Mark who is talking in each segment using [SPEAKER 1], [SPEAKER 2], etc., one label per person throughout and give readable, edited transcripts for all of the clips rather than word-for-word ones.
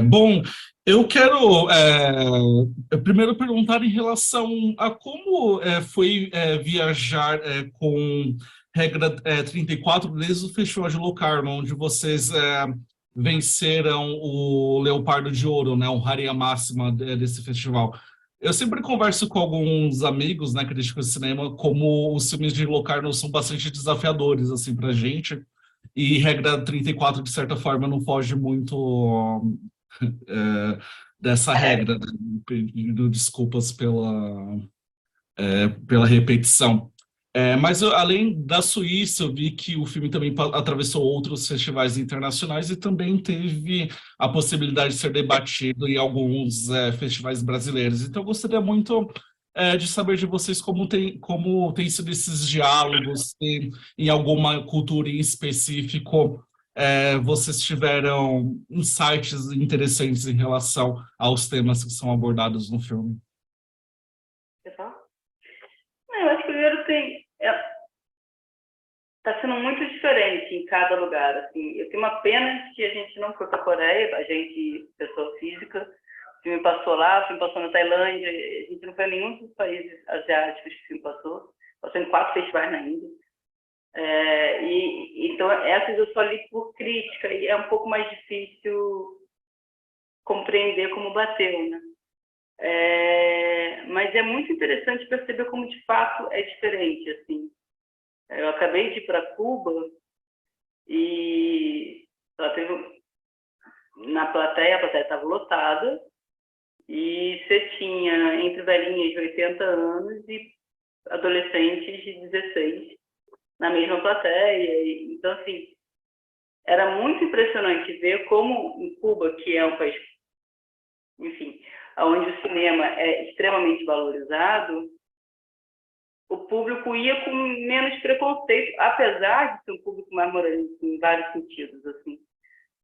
[SPEAKER 1] Bom, eu quero primeiro perguntar em relação a como foi viajar com regra 34 desde o Festival de Locarno, onde vocês venceram o Leopardo de Ouro, né, o raria máxima desse festival. Eu sempre converso com alguns amigos, né, críticos de cinema, como os filmes de Locarno são bastante desafiadores assim, para a gente, e regra 34, de certa forma, não foge muito dessa regra, né? Pedindo desculpas pela repetição. Mas além da Suíça, eu vi que o filme também atravessou outros festivais internacionais e também teve a possibilidade de ser debatido em alguns festivais brasileiros. Então, eu gostaria muito de saber de vocês como tem sido esses diálogos, se em alguma cultura em específico vocês tiveram insights interessantes em relação aos temas que são abordados no filme.
[SPEAKER 2] Eu acho que primeiro está sendo muito diferente em cada lugar. Assim, eu tenho uma pena que a gente não foi para a Coreia, a gente, pessoa física, o filme passou lá, o filme passou na Tailândia, a gente não foi em nenhum dos países asiáticos que o filme passou em 4 festivais na Índia. Então, essas eu só li por crítica, e é um pouco mais difícil compreender como bateu, né? Mas é muito interessante perceber como, de fato, é diferente, assim. Eu acabei de ir para Cuba e ela teve na plateia, a plateia estava lotada e você tinha entre velhinhas de 80 anos e adolescentes de 16 na mesma plateia. Então, assim, era muito impressionante ver como em Cuba, que é um país, enfim, onde o cinema é extremamente valorizado, o público ia com menos preconceito, apesar de ser um público mais moralista em vários sentidos, assim.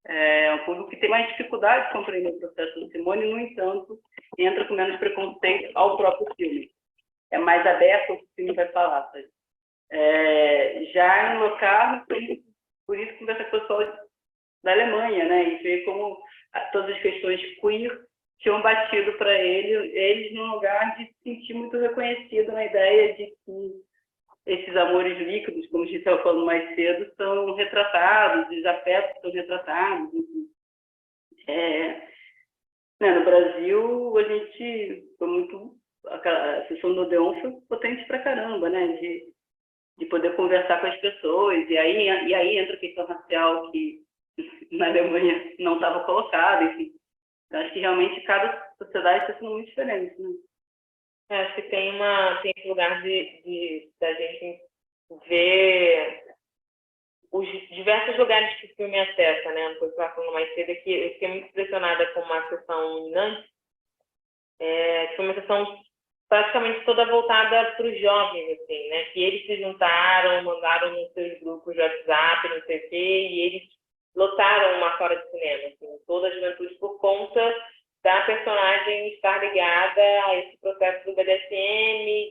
[SPEAKER 2] É um público que tem mais dificuldade de compreender o processo do Simone, no entanto, entra com menos preconceito ao próprio filme. É mais aberto ao que o filme vai falar, sabe? Já no local, por isso conversa com o pessoal da Alemanha, né? E ver como todas as questões queer tinham batido para eles num lugar de se sentir muito reconhecido na ideia de que esses amores líquidos, como a gente estava falando mais cedo, são retratados, os afetos são retratados. Enfim. No Brasil, a gente foi muito... A sessão do Odeon foi potente pra caramba, né? De poder conversar com as pessoas. E aí entra a questão racial que na Alemanha não estava colocada, enfim. Eu acho que realmente cada sociedade está sendo muito diferente, né?
[SPEAKER 3] Acho que tem esse lugar da gente ver os diversos lugares que o filme acessa, né? Não foi falando mais cedo, que eu fiquei muito impressionada com uma sessão Nantes, que foi uma sessão praticamente toda voltada para os jovens, assim, né? Que eles se juntaram, mandaram nos seus grupos de WhatsApp, não sei o quê, e eles lotaram uma fora de cinema, assim, toda a juventude, por conta da personagem estar ligada a esse processo do BDSM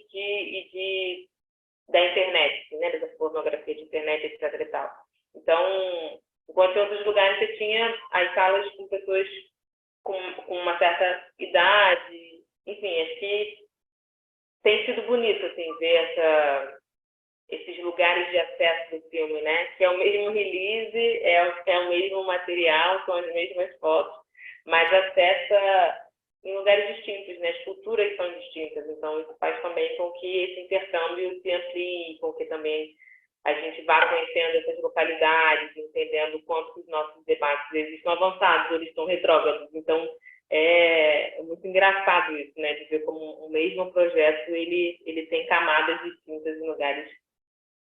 [SPEAKER 3] da internet, assim, né, dessa pornografia de internet, etc. E tal. Então, enquanto em outros lugares você tinha as salas com pessoas com uma certa idade, enfim, acho que tem sido bonito, assim, ver esses lugares de acesso do filme, né? Que é o mesmo release, é o mesmo material, são as mesmas fotos, mas acessa em lugares distintos, né? As culturas são distintas, então isso faz também com que esse intercâmbio se amplie, com que também a gente vá conhecendo essas localidades, entendendo o quanto os nossos debates eles estão avançados ou eles estão retrógrados. Então, é muito engraçado isso, né? De ver como o mesmo projeto ele tem camadas distintas em lugares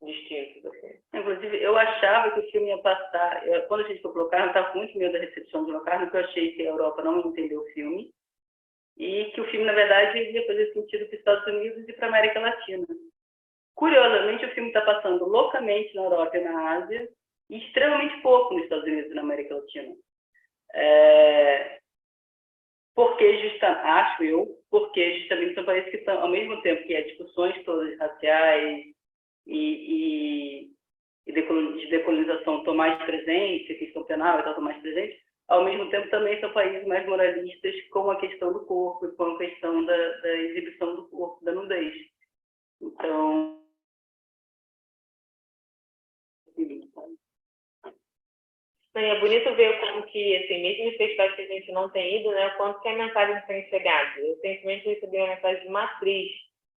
[SPEAKER 3] distintos. Assim.
[SPEAKER 2] Inclusive, eu achava que o filme ia passar... Quando a gente foi para o Locarno, eu estava com muito medo da recepção do Locarno, porque eu achei que a Europa não entendeu o filme e que o filme, na verdade, ia fazer sentido para os Estados Unidos e para a América Latina. Curiosamente, o filme está passando loucamente na Europa e na Ásia e extremamente pouco nos Estados Unidos e na América Latina. Porque justamente são países que estão, ao mesmo tempo que há discussões todas raciais e de decolonização estão mais presentes, a questão penal e tal estão mais presentes, ao mesmo tempo também são países mais moralistas com a questão do corpo e com a questão da exibição do corpo, da nudez. Então,
[SPEAKER 3] É bonito ver como que, assim, mesmo em festivais que a gente não tem ido, né, o quanto que a mensagem tem chegado. Eu recentemente recebi uma mensagem de uma atriz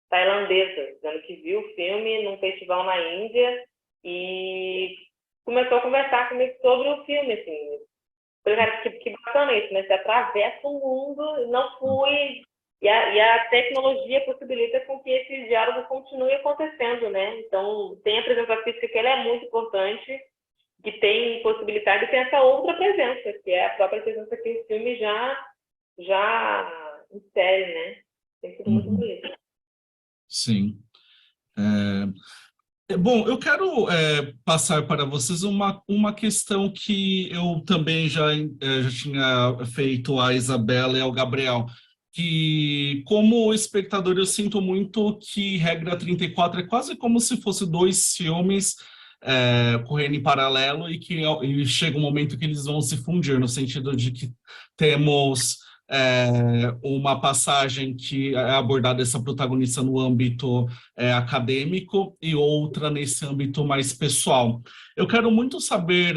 [SPEAKER 3] tailandesa, dizendo que viu o filme num festival na Índia e começou a conversar comigo sobre o filme, assim. Falei, cara, que bacana isso, né? Você atravessa o mundo, não fui... E a tecnologia possibilita com que esse diálogo continue acontecendo, né? Então, tem a presença física, que ela é muito importante, que tem possibilidade, e tem essa outra presença, que é a própria presença que o filme já insere, né? Tem sido muito bonito.
[SPEAKER 1] Sim. Bom, eu quero passar para vocês uma questão que eu também já tinha feito à Isabela e ao Gabriel, que como espectador eu sinto muito que Regra 34 é quase como se fosse dois filmes correndo em paralelo e chega um momento que eles vão se fundir, no sentido de que temos uma passagem que é abordada essa protagonista no âmbito acadêmico e outra nesse âmbito mais pessoal. Eu quero muito saber,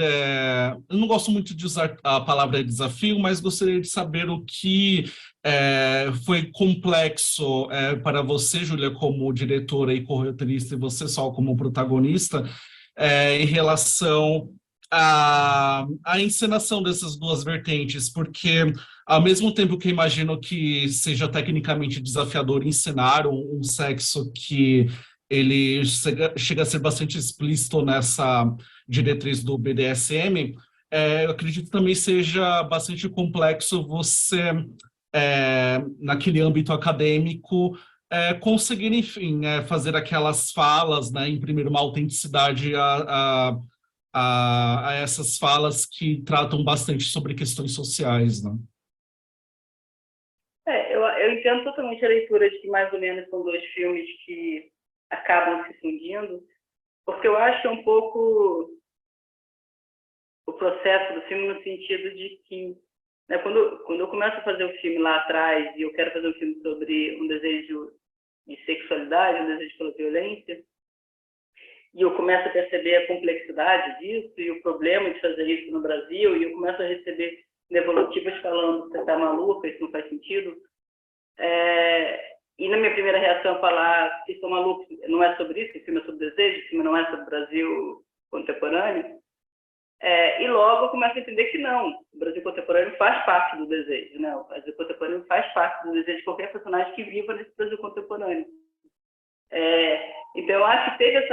[SPEAKER 1] eu não gosto muito de usar a palavra desafio, mas gostaria de saber o que foi complexo para você, Júlia, como diretora e corretorista, e você só como protagonista, em relação à encenação dessas duas vertentes, porque ao mesmo tempo que eu imagino que seja tecnicamente desafiador encenar um sexo que ele chega a ser bastante explícito nessa diretriz do BDSM, eu acredito que também seja bastante complexo você, naquele âmbito acadêmico, conseguir, enfim, fazer aquelas falas, né, imprimir uma autenticidade a essas falas que tratam bastante sobre questões sociais, né?
[SPEAKER 2] Eu entendo totalmente a leitura de que mais ou menos são dois filmes que acabam se fundindo, porque eu acho um pouco o processo do filme no sentido de que, né, quando eu começo a fazer o filme lá atrás e eu quero fazer um filme sobre um desejo de sexualidade, um desejo pela violência, e eu começo a perceber a complexidade disso e o problema de fazer isso no Brasil, e eu começo a receber devolutivas falando que você está maluca, isso não faz sentido. E na minha primeira reação falar que estão malucos, não é sobre isso, o filme é sobre desejo, o filme não é sobre o Brasil contemporâneo. E logo eu começo a entender que não, o Brasil contemporâneo faz parte do desejo, né? O Brasil contemporâneo faz parte do desejo de qualquer personagem que viva nesse Brasil contemporâneo. Então eu acho que teve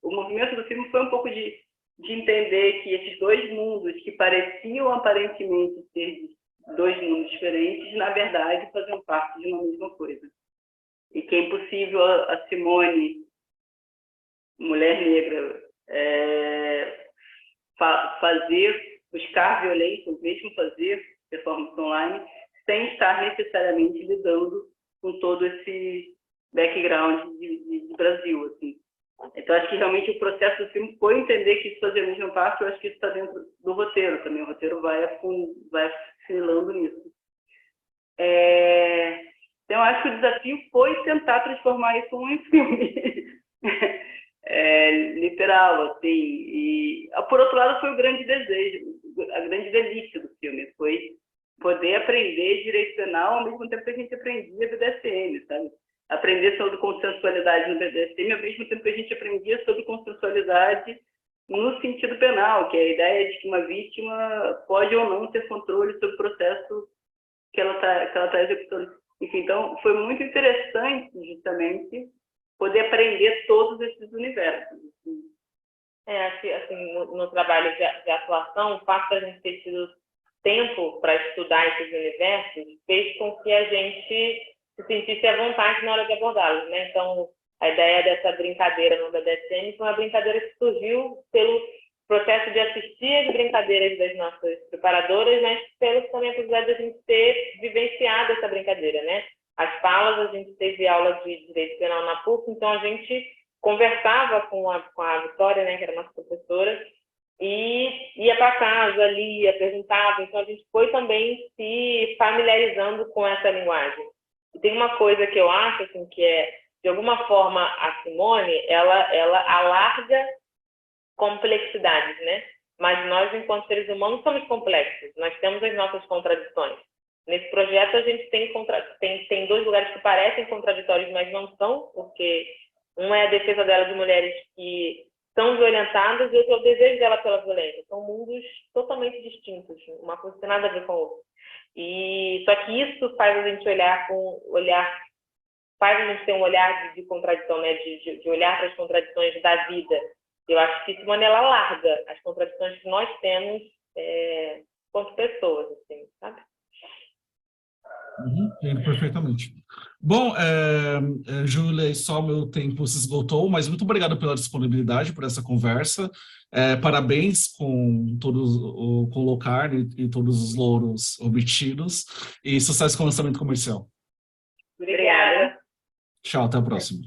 [SPEAKER 2] o movimento do filme foi um pouco de entender que esses dois mundos que pareciam aparentemente ser dois mundos diferentes, na verdade faziam parte de uma mesma coisa. E que é impossível a Simone, mulher negra, buscar violência, ou mesmo fazer performance online, sem estar necessariamente lidando com todo esse background de Brasil, assim. Então, acho que realmente o processo do filme foi entender que isso fazia a mesma parte, eu acho que isso está dentro do roteiro também, o roteiro vai afunilando nisso. Então, eu acho que o desafio foi tentar transformar isso em um filme literal, assim. E, por outro lado, foi o grande desejo, a grande delícia do filme, foi poder aprender direito penal ao mesmo tempo que a gente aprendia BDSM, sabe? Aprender sobre consensualidade no BDSM ao mesmo tempo que a gente aprendia sobre consensualidade no sentido penal, que é a ideia de que uma vítima pode ou não ter controle sobre o processo que ela tá executando. Enfim, então, foi muito interessante, justamente, poder aprender todos esses universos.
[SPEAKER 3] Acho que, assim, no trabalho de atuação, o fato de a gente ter tido tempo para estudar esses universos fez com que a gente se sentisse à vontade na hora de abordá-los, né? Então, a ideia dessa brincadeira no BDSM foi uma brincadeira que surgiu pelo processo de assistir as brincadeiras das nossas preparadoras, mas pelo também a possibilidade de a gente ter vivenciado essa brincadeira, né? As falas, a gente teve aula de direito penal na PUC, então a gente conversava com a Vitória, né, que era nossa professora, e ia para casa, lia, perguntava, então a gente foi também se familiarizando com essa linguagem. E tem uma coisa que eu acho, assim, que é, de alguma forma, a Simone, ela alarga complexidades, né? Mas nós, enquanto seres humanos, somos complexos, nós temos as nossas contradições. Nesse projeto, a gente tem dois lugares que parecem contraditórios, mas não são, porque um é a defesa dela de mulheres que são violentadas e outro é o desejo dela pela violência. São mundos totalmente distintos, uma coisa não tem nada a ver com a outra. E só que isso faz a gente faz a gente ter um olhar de contradição, né? De olhar para as contradições da vida. Eu acho que Simone, ela larga as contradições que nós temos quanto pessoas, assim, sabe?
[SPEAKER 1] Entendo perfeitamente. Bom, Júlia, só meu tempo se esgotou, mas muito obrigado pela disponibilidade, por essa conversa. Parabéns com com o Locarno e todos os louros obtidos e sucesso com o lançamento comercial.
[SPEAKER 3] Obrigada.
[SPEAKER 1] Tchau, até a próxima.